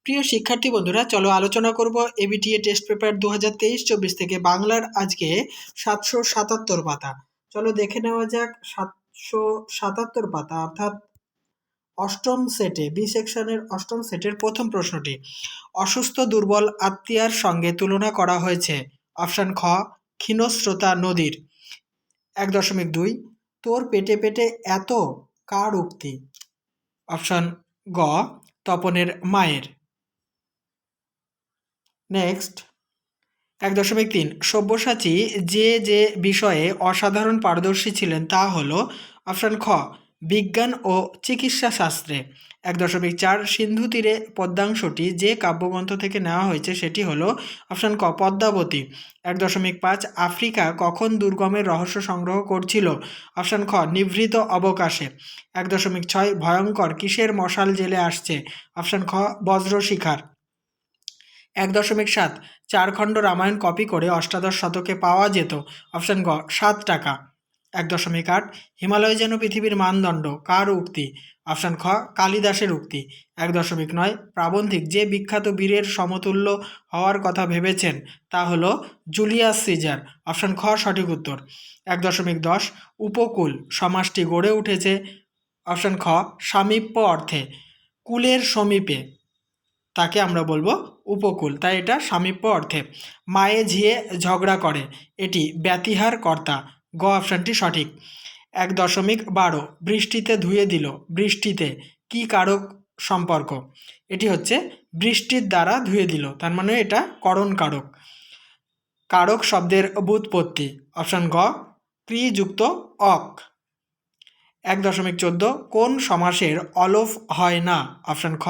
প্রিয় শিক্ষার্থী বন্ধুরা, চলো আলোচনা করব এবিটিএ টেস্ট পেপার 2023-24 থেকে বাংলার আজকে 777 পাতা। চলো দেখে নেওয়া যাক 777 পাতা অর্থাৎ অষ্টম সেটে বি সেকশনের অষ্টম সেটের প্রথম প্রশ্নটি। অসুস্থ দুর্বল আত্মীয়ার সঙ্গে তুলনা করা হয়েছে। অপশান খ, ক্ষীণস্রোতা নদীর। 1.2 তোর পেটে পেটে এত কার উক্তি? অপশান গ, তপনের মায়ের। নেক্সট 1.3 সব্যসাচী যে বিষয়ে অসাধারণ পারদর্শী ছিলেন তা হলো। অপশান খ, বিজ্ঞান ও চিকিৎসা শাস্ত্রে। 1.4 সিন্ধু তীরে পদ্মাংশটি যে কাব্যগ্রন্থ থেকে নেওয়া হয়েছে সেটি হলো। অপশান ক, পদ্মাবতী। 1.5 আফ্রিকা কখন দুর্গমের রহস্য সংগ্রহ করছিল? অপশান খ, নিভৃত অবকাশে। 1.6 ভয়ঙ্কর কিসের মশাল জেলে আসছে? অপশান খ, বজ্রশিখার। 1.7 4 খণ্ড রামায়ণ কপি করে অষ্টাদশ শতকে পাওয়া যেত। অপশান গ, 7 টাকা। 1.8 হিমালয় যেন পৃথিবীর মানদণ্ড কার উক্তি? অপশান খ, কালিদাসের উক্তি। 1.9 প্রাবন্ধিক যে বিখ্যাত বীরের সমতুল্য হওয়ার কথা ভেবেছেন তা হলো জুলিয়াস সিজার। অপশান খ সঠিক উত্তর। 1.10 উপকূল সমাসটি গড়ে উঠেছে। অপশান খ, সামীপ্য অর্থে। কুলের সমীপে তাকে আমরা বলবো উপকূল, তাই এটা সামীপ্য অর্থে। মায়ে ঝিয়ে ঝগড়া করে, এটি ব্যতিহার কর্তা। গ অপশানটি সঠিক। 1.12 বৃষ্টিতে ধুয়ে দিল, বৃষ্টিতে কি কারক সম্পর্ক? এটি হচ্ছে বৃষ্টির দ্বারা ধুয়ে দিল, তার মানে এটা করণ কারক। কারক শব্দের ব্যুৎপত্তি। অপশান গ, ক্রিযুক্ত অক। 1.14 কোন সমাসের অলোপ হয় না? অপশান খ,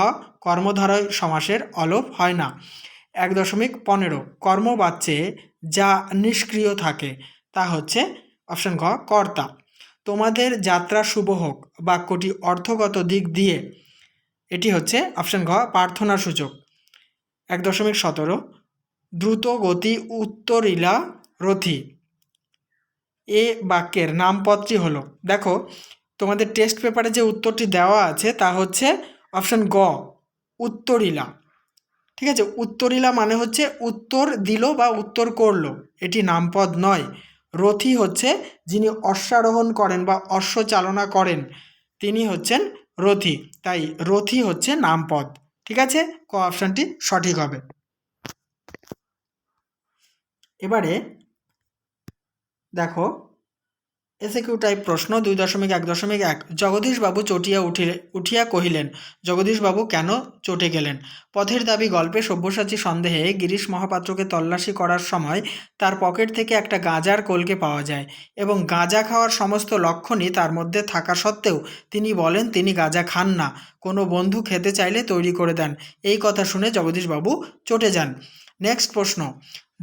কর্মধারয় সমাসের অলোপ হয় না। 1.15 কর্মবাচ্যে যা নিষ্ক্রিয় থাকে তা হচ্ছে। অপশান খ, কর্তা। তোমাদের যাত্রা শুভ হোক বাক্যটি অর্থগত দিক দিয়ে। এটি হচ্ছে অপশান ঘ, প্রার্থনা সূচক। 1.17 দ্রুত গতি উত্তরিলা রথি, এ বাক্যের নামপদটি হলো। দেখো তোমাদের টেস্ট পেপারে যে উত্তরটি দেওয়া আছে তা হচ্ছে অপশান গ, উত্তরিলা। ঠিক আছে, উত্তরিলা মানে হচ্ছে উত্তর দিল বা উত্তর করলো, এটি নামপদ নয়। রথী হচ্ছে যিনি অশ্বারোহণ করেন বা অশ্ব চালনা করেন, তিনি হচ্ছেন রথী, তাই রথী হচ্ছে নামপদ। ঠিক আছে, ক অপশানটি সঠিক হবে। এবারে দেখো এসএকিউ টাইপ প্রশ্ন 2.1.1 জগদীশবাবু চটিয়া উঠিয়া কহিলেন, জগদীশবাবু কেন চটে গেলেন? পথের দাবি গল্পে সব্যসাচী সন্দেহে গিরিশ মহাপাত্রকে তল্লাশি করার সময় তার পকেট থেকে একটা গাঁজার কলকে পাওয়া যায় এবং গাঁজা খাওয়ার সমস্ত লক্ষণই তার মধ্যে থাকা সত্ত্বেও তিনি বলেন তিনি গাঁজা খান না, কোনো বন্ধু খেতে চাইলে তৈরি করে দেন। এই কথা শুনে জগদীশবাবু চটে যান। নেক্সট প্রশ্ন,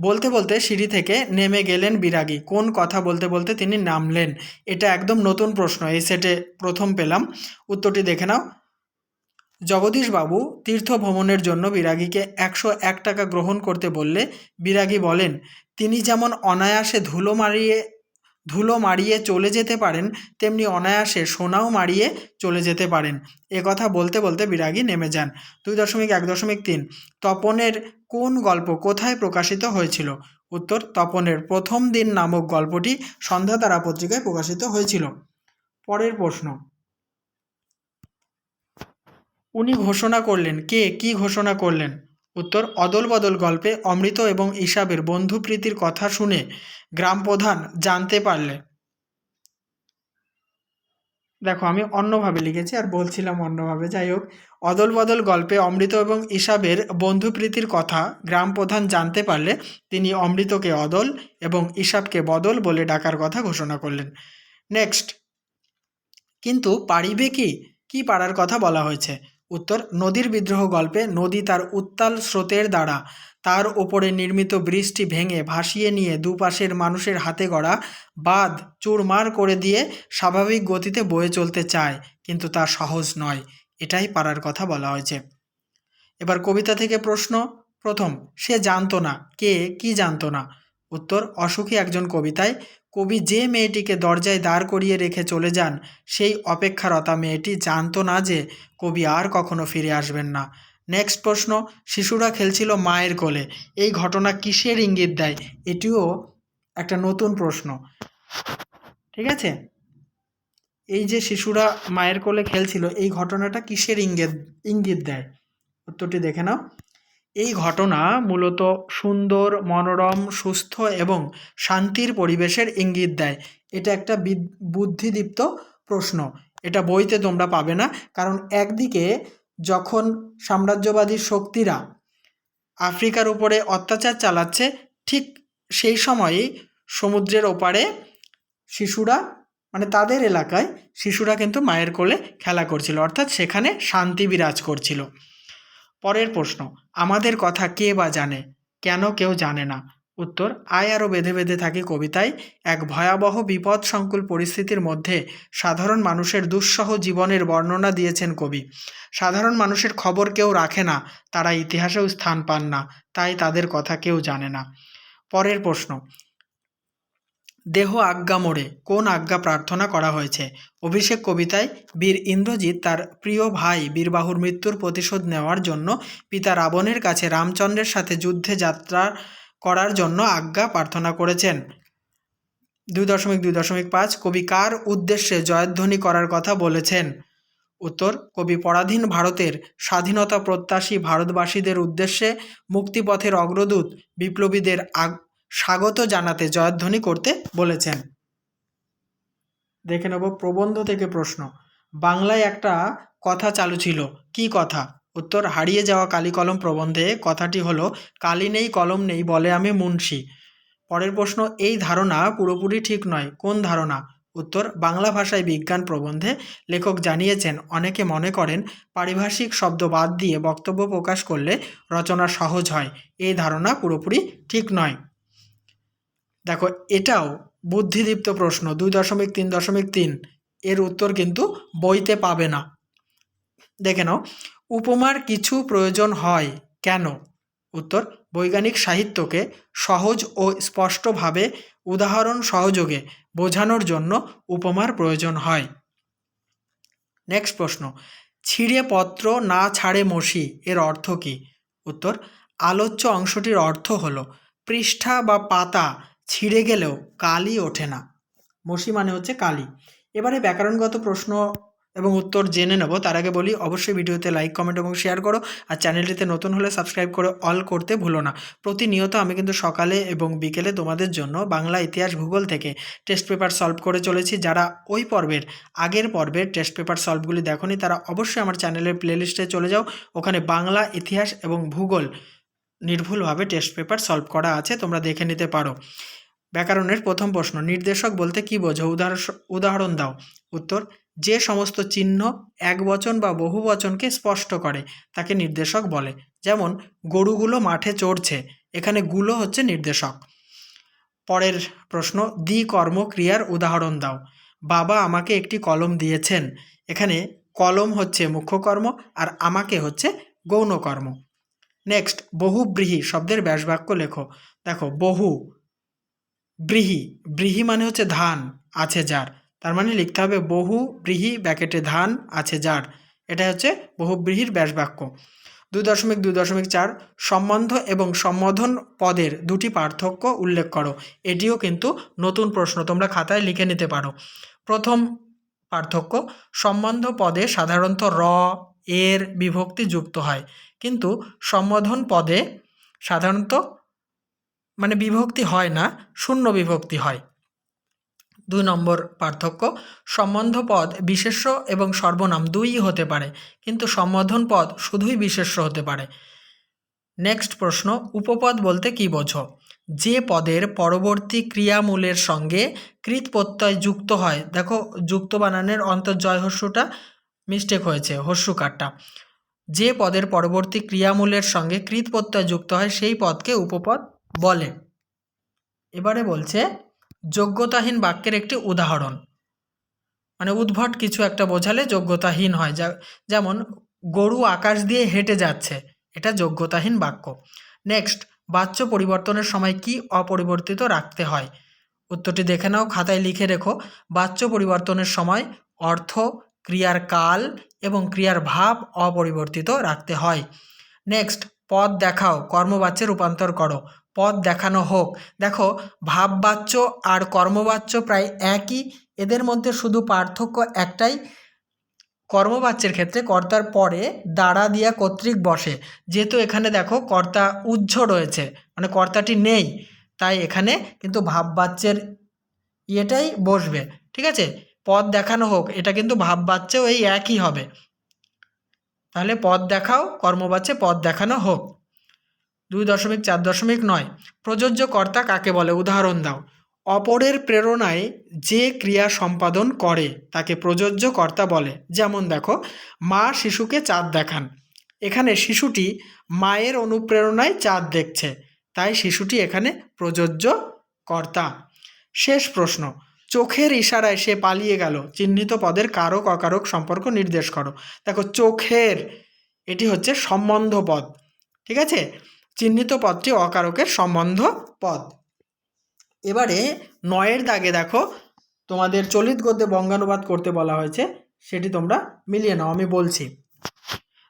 বলতে বলতে সিঁড়ি থেকে নেমে গেলেন বিরাগী, কোন কথা বলতে বলতে তিনি নামলেন? এটা একদম নতুন প্রশ্ন, এই সেটে প্রথম পেলাম। উত্তরটি দেখে নাও। জগদীশবাবু তীর্থ ভ্রমণের জন্য বিরাগীকে 101 টাকা গ্রহণ করতে বললে বিরাগী বলেন, তিনি যেমন অনায়াসে ধুলো মারিয়ে চলে যেতে পারেন তেমনি অনায়াসে সোনাও মারিয়ে চলে যেতে পারেন। এ কথা বলতে বলতে বিরাগী নেমে যান। 2.1.3 তপনের কোন গল্প কোথায় প্রকাশিত হয়েছিল? উত্তর, তপনের প্রথম দিন নামক গল্পটি সন্ধ্যাতারা পত্রিকায় প্রকাশিত হয়েছিল। পরের প্রশ্ন, উনি ঘোষণা করলেন, কে কি ঘোষণা করলেন? উত্তর, অদল বদল গল্পে অমৃত এবং ঈশাবের বন্ধুপ্রীতির কথা শুনে গ্রাম প্রধান জানতে পারলে। দেখো আমি অন্যভাবে লিখেছি আর বলছিলাম অন্যভাবে, যাই হোক, অদল বদল গল্পে অমৃত এবং ঈশাবের বন্ধুপ্রীতির কথা গ্রাম প্রধান জানতে পারলে তিনি অমৃতকে অদল এবং ঈশাবকে বদল বলে ডাকার কথা ঘোষণা করলেন। নেক্সট, কিন্তু পারিবে কি, কি পারার কথা বলা হয়েছে? উত্তর, নদীর বিদ্রোহ গল্পে নদী তার উত্তাল স্রোতের দ্বারা তার ওপরে নির্মিত ব্রিজটি ভেঙে ভাসিয়ে নিয়ে দুপাশের মানুষের হাতে গড়া বাঁধ চুরমার করে দিয়ে স্বাভাবিক গতিতে বয়ে চলতে চায়, কিন্তু তা সহজ নয়, এটাই পারার কথা বলা হয়েছে। এবার কবিতা থেকে প্রশ্ন। প্রথম, সে জানতো না, কে কি জানতো না? উত্তর, অসুখী একজন কবিতায় কবি যে মেয়েটিকে দরজায় দাঁড় করিয়ে রেখে চলে যান সেই অপেক্ষারতা মেয়েটি জানতো না যে কবি আর কখনো ফিরে আসবেন না। নেক্সট প্রশ্ন, শিশুরা খেলছিল মায়ের কোলে, এই ঘটনা কিসের ইঙ্গিত দেয়? এটিও একটা নতুন প্রশ্ন। ঠিক আছে, এই যে শিশুরা মায়ের কোলে খেলছিল, এই ঘটনাটা কিসের ইঙ্গিত দেয়? উত্তরটি দেখে নাও। এই ঘটনা মূলত সুন্দর, মনোরম, সুস্থ এবং শান্তির পরিবেশের ইঙ্গিত দেয়। এটা একটা বুদ্ধিদীপ্ত প্রশ্ন, এটা বইতে তোমরা পাবে না। কারণ একদিকে যখন সাম্রাজ্যবাদী শক্তিরা আফ্রিকার উপরে অত্যাচার চালাচ্ছে, ঠিক সেই সময়েই সমুদ্রের ওপারে শিশুরা, মানে তাদের এলাকায় শিশুরা কিন্তু মায়ের কোলে খেলা করছিল, অর্থাৎ সেখানে শান্তি বিরাজ করছিল। পরের প্রশ্ন, আমাদের কথা কে বা জানে, কেন কেউ জানে না? উত্তর, আয় আরও বেঁধে বেঁধে থাকি কবিতায় এক ভয়াবহ বিপদ সংকুল পরিস্থিতির মধ্যে সাধারণ মানুষের দুঃসহ জীবনের বর্ণনা দিয়েছেন কবি। সাধারণ মানুষের খবর কেউ রাখে না, তারা ইতিহাসেও স্থান পান না, তাই তাদের কথা কেউ জানে না। পরের প্রশ্ন, দেহ আজ্ঞা মোড়ে কোন আজ্ঞা প্রার্থনা করা হয়েছে? অভিষেক কবিতায় বীর ইন্দ্রজিৎ তার প্রিয় ভাই বীরবাহুর মৃত্যুর প্রতিশোধ নেওয়ার জন্য পিতা রাবণের কাছে রামচন্দ্রের সাথে যুদ্ধে যাত্রা করার জন্য আজ্ঞা প্রার্থনা করেছেন। 2.2.5 কবি কার উদ্দেশ্যে জয়ধ্বনি করার কথা বলেছেন? উত্তর, কবি পরাধীন ভারতের স্বাধীনতা প্রত্যাশী ভারতবাসীদের উদ্দেশ্যে মুক্তিপথের অগ্রদূত বিপ্লবীদের স্বাগত জানাতে জয়ধ্বনি করতে বলেছেন। দেখে নেব প্রবন্ধ থেকে প্রশ্ন, বাংলায় একটা কথা চালু ছিল, কি কথা? উত্তর, হারিয়ে যাওয়া কালি কলম প্রবন্ধে কথাটি হলো, কালি নেই কলম নেই বলে আমি মুন্সি। পরের প্রশ্ন, এই ধারণা পুরোপুরি ঠিক নয়, কোন ধারণা? উত্তর, বাংলা ভাষায় বিজ্ঞান প্রবন্ধে লেখক জানিয়েছেন অনেকে মনে করেন পারিভাষিক শব্দ বাদ দিয়ে বক্তব্য প্রকাশ করলে রচনা সহজ হয়, এই ধারণা পুরোপুরি ঠিক নয়। দেখো, এটাও বুদ্ধিদীপ্ত প্রশ্ন, 2.3.3, এর উত্তর কিন্তু বইতে পাবে না। দেখে নাও, উপমার কিছু প্রয়োজন হয় কেন? উত্তর, বৈজ্ঞানিক সাহিত্যকে সহজ ও স্পষ্টভাবে উদাহরণ সহযোগে বোঝানোর জন্য উপমার প্রয়োজন হয়। নেক্সট প্রশ্ন, ছিঁড়ে পত্র না ছাড়ে মসি, এর অর্থ কী? উত্তর, আলোচ্য অংশটির অর্থ হলো পৃষ্ঠা বা পাতা ছিঁড়ে গেলেও কালি ওঠে না। মসি মানে হচ্ছে কালি। এবারে ব্যাকরণগত প্রশ্ন এবং উত্তর জেনে নেব, তার আগে বলি অবশ্যই ভিডিওতে লাইক, কমেন্ট এবং শেয়ার করো, আর চ্যানেলটিতে নতুন হলে সাবস্ক্রাইব করে অল করতে ভুলো না। প্রতিনিয়ত আমি কিন্তু সকালে এবং বিকেলে তোমাদের জন্য বাংলা, ইতিহাস, ভূগোল থেকে টেস্ট পেপার সলভ করে চলেছি। যারা ওই আগের পর্বের টেস্ট পেপার সলভগুলি দেখোনি, তারা অবশ্যই আমার চ্যানেলের প্লেলিস্টে চলে যাও, ওখানে বাংলা, ইতিহাস এবং ভূগোল নির্ভুলভাবে টেস্ট পেপার সলভ করা আছে, তোমরা দেখে নিতে পারো। ব্যাকরণের প্রথম প্রশ্ন, নির্দেশক বলতে কী বোঝো? উদাহরণ দাও। উত্তর, যে সমস্ত চিহ্ন একবচন বা বহুবচনকে স্পষ্ট করে তাকে নির্দেশক বলে। যেমন গরুগুলো মাঠে চড়ছে, এখানে গুলো হচ্ছে নির্দেশক। পরের প্রশ্ন, দ্বিকর্ম ক্রিয়ার উদাহরণ দাও। বাবা আমাকে একটি কলম দিয়েছেন, এখানে কলম হচ্ছে মুখ্য কর্ম আর আমাকে হচ্ছে গৌণ কর্ম। নেক্সট, বহুব্রীহি শব্দের ব্যাসবাক্য লেখো। দেখো, বহু ব্রীহি, ব্রীহি মানে হচ্ছে ধান আছে যার, তার মানে লিখতে হবে বহু ব্রীহি ব্যাকেটে ধান আছে যার, এটা হচ্ছে বহুব্রীহির ব্যাসবাক্য। 2.2.4 সম্বন্ধ এবং সম্বোধন পদের দুটি পার্থক্য উল্লেখ করো। এটিও কিন্তু নতুন প্রশ্ন, তোমরা খাতায় লিখে নিতে পারো। প্রথম পার্থক্য, সম্বন্ধ পদে সাধারণত র এর বিভক্তি যুক্ত হয়, কিন্তু সম্বোধন পদে সাধারণত মানে বিভক্তি হয় না, শূন্য বিভক্তি হয়। 2 নম্বর পার্থক্য, সম্বন্ধ পদ বিশেষ্য এবং সর্বনাম দুইই হতে পারে, কিন্তু সম্বোধন পদ শুধুই বিশেষ্য হতে পারে। নেক্সট প্রশ্ন, উপপদ বলতে কী বোঝো? যে পদের পরবর্তী ক্রিয়ামূলের সঙ্গে কৃৎ প্রত্যয় যুক্ত হয়, দেখো যুক্ত বানানের অন্তর্জয় হস্যুটা মিস্টেক হয়েছে, হস্যুকারটা। যে পদের পরবর্তী ক্রিয়ামূলের সঙ্গে কৃৎ প্রত্যয় যুক্ত হয় সেই পদকে উপপদ বলে। এবারে বলছে যোগ্যতাহীন বাক্যের একটি উদাহরণ, মানে উদ্ভট কিছু একটা বোঝালে যোগ্যতাহীন হয়, যেমন গরু আকাশ দিয়ে হেঁটে যাচ্ছে, এটা যোগ্যতাহীন বাক্য। নেক্সট, বাচ্য পরিবর্তনের সময় কি অপরিবর্তিত রাখতে হয়? উত্তরটি দেখে নাও, খাতায় লিখে রেখো। বাচ্য পরিবর্তনের সময় অর্থ, ক্রিয়ার কাল এবং ক্রিয়ার ভাব অপরিবর্তিত রাখতে হয়। নেক্সট, পথ দেখাও কর্মবাচ্যে রূপান্তর করো। পথ দেখানো হোক। দেখো, ভাববাচ্য আর কর্মবাচ্য প্রায় একই, এদের মধ্যে শুধু পার্থক্য একটাই, কর্মবাচ্যের ক্ষেত্রে কর্তার পরে দ্বারা দিয়া কর্তৃক বসে। যেহেতু এখানে দেখো কর্তা উহ্য রয়েছে, মানে কর্তাটি নেই, তাই এখানে কিন্তু ভাববাচ্যের ইয়েটাই বসবে। ঠিক আছে, পথ দেখানো হোক, এটা কিন্তু ভাববাচ্যেও এই একই হবে। তাহলে পথ দেখাও কর্মবাচ্যে পথ দেখানো হোক। 2.4.9 প্রযোজ্য কর্তা কাকে বলে, উদাহরণ দাও। অপরের প্রেরণায় যে ক্রিয়া সম্পাদন করে তাকে প্রযোজ্য কর্তা বলে। যেমন দেখো, মা শিশুকে চাঁদ দেখান, এখানে শিশুটি মায়ের অনুপ্রেরণায় চাঁদ দেখছে, তাই শিশুটি এখানে প্রযোজ্য কর্তা। শেষ প্রশ্ন, চোখের ইশারায় সে পালিয়ে গেল, চিহ্নিত পদের কারক অকারক সম্পর্ক নির্দেশ করো। দেখো, চোখের, এটি হচ্ছে সম্বন্ধ পদ। ঠিক আছে, চিহ্নিত পদটি অকারকের সম্বন্ধ পদ। এবারে 9 দাগে দেখো, তোমাদের চলিত গদ্যে বঙ্গানুবাদ করতে বলা হয়েছে, সেটি তোমরা মিলিয়ে নাও, আমি বলছি।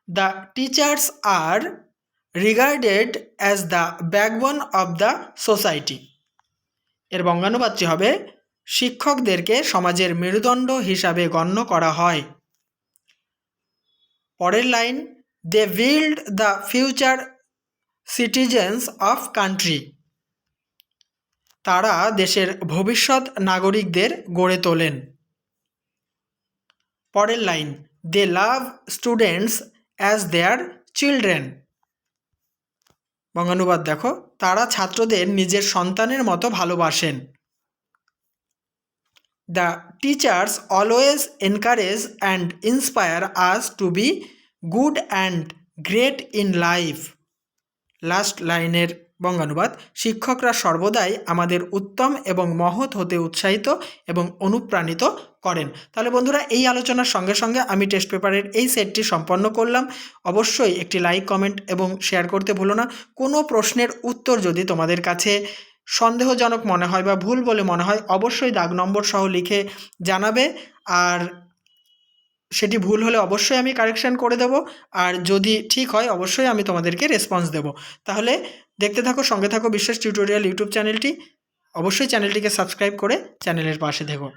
The teachers are regarded as the backbone of the society. এর বঙ্গানুবাদটি হবে, শিক্ষকদেরকে সমাজের মেরুদণ্ড হিসাবে গণ্য করা হয়। পরের line, they build the future citizens of country. তারা দেশের ভবিষ্যৎ নাগরিকদের গড়ে তোলেন। পরের line, they love students as their children. বঙ্গানুবাদ দেখো, তারা ছাত্রদের নিজের সন্তানের মতো ভালোবাসেন। The teachers always encourage and inspire us to be good and great in life. Last লাইনের বঙ্গানুবাদ, শিক্ষকরা সর্বদাই আমাদের উত্তম এবং মহৎ হতে উৎসাহিত এবং অনুপ্রাণিত করেন। তাহলে বন্ধুরা, এই আলোচনার সঙ্গে সঙ্গে আমি টেস্ট পেপারের এই সেটটি সম্পন্ন করলাম। অবশ্যই একটি লাইক, কমেন্ট এবং শেয়ার করতে ভুলো না। কোনো প্রশ্নের উত্তর যদি তোমাদের কাছে সন্দেহজনক মনে হয় বা ভুল বলে মনে হয়, অবশ্যই দাগ নম্বর সহ লিখে জানাবে, আর সেটি ভুল হলে অবশ্যই আমি কারেকশান করে দেব, আর যদি ঠিক হয় অবশ্যই আমি তোমাদেরকে রেসপন্স দেব। তাহলে দেখতে থাকো, সঙ্গে থাকো বিশ্বাস টিউটোরিয়াল ইউটিউব চ্যানেলটি। অবশ্যই চ্যানেলটিকে সাবস্ক্রাইব করে চ্যানেলের পাশে থেকো।